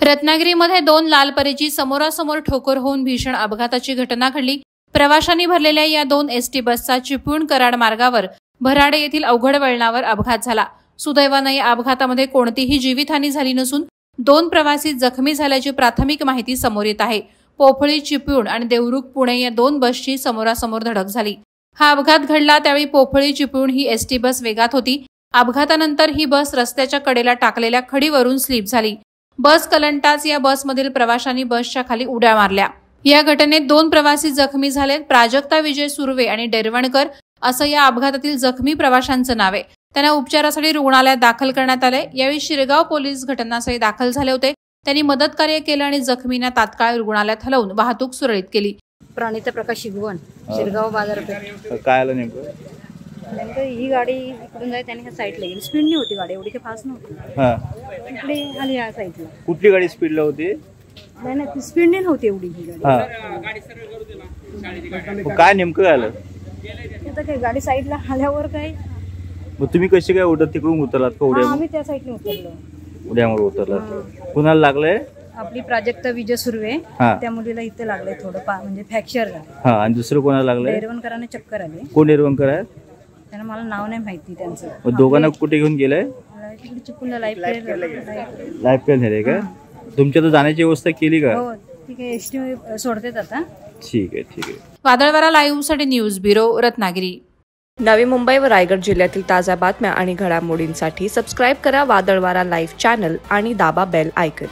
रत्नागिरीमध्ये दोन लालपरीची समोरासमोर ठोकर होऊन भीषण अपघाताची घटना घडली। प्रवाशांनी भरलेल्या या दोन एसटी बसचा चिपळूण कराड मार्गावर भराडे येथील अवघड वळणावर अपघात झाला। सुदैवाने या अपघातामध्ये कोणतीही जीवितहानी झाली नसून दोन प्रवासी जखमी झाल्याची प्राथमिक माहिती समोर येत आहे। पोफळी चिपळूण आणि देवरुख पुणे या दोन बसची समोरासमोर धडक झाली। हा अपघात घडला त्यावेळी पोफळी चिपळूण ही एसटी बस वेगात होती। अपघातानंतर ही बस रस्त्याच्या कडेला टाकलेल्या खडीवरून स्लिप झाली। बस कलंटाच या बसमधील प्रवाशांनी बसच्या खाली उड्या मारल्या। या घटनेत दोन प्रवासी जखमी झालेत। प्राजक्ता विजय सुर्वे आणि डेरवणकर असं या अपघातातील जखमी प्रवाशांचं नाव आहे। त्यांना उपचारासाठी रुग्णालयात दाखल करण्यात आले। यावेळी शिरगाव पोलीस घटनास्थळी दाखल झाले होते। त्यांनी मदत कार्य केलं आणि जखमींना तात्काळ रुग्णालयात हलवून वाहतूक सुरळीत केली। प्रणिता प्रकाश शिगवण, शिरगाव बाजारपेठ। काय आलं नेमकं? ही गाडी इकडून जाय त्याने ह्या साईडला गेली। स्पीडने होती गाडी, एवढी काही फास्ट नव्हती। इकडे आली या साईडला। कुठली गाडी स्पीडला होती? नाही स्पीडने नव्हती एवढी ही गाडी। काय नेमकं झालं? आता काय गाडी साईडला आल्यावर काय मग तुम्ही कशी काय उडत तिकडून उतरलात का उड्या? आम्ही त्या साईडने उतरलो। उड्यावर उतरलात? कुणाला लागलंय? आपली प्राजक्ता विजय सुर्वे, त्या मुलीला इथे लागले थोडं म्हणजे फ्रॅक्चर झालं। आणि दुसरं कोणाला लागलंय? डेरवणकरांना चक्कर आली। कोण डेरवणकर आहे? त्यांना मला नाव नाही माहिती त्यांचं। मग दोघांना कुठे घेऊन गेलाय? चिपळूणला लाईफ केअर झाले का? तुमच्या तर जाण्याची व्यवस्था केली का? हो ठीक आहे, एसटी सोडतेत आता। ठीक आहे। वादळवारा लाईव्ह साठी न्यूज ब्युरो, रत्नागिरी। नवी मुंबई व रायगड जिल्ह्यातील ताज्या बातम्या आणि घडामोडींसाठी सबस्क्राईब करा वादळवारा लाईव्ह चॅनल आणि दाबा बेल आयकॉन।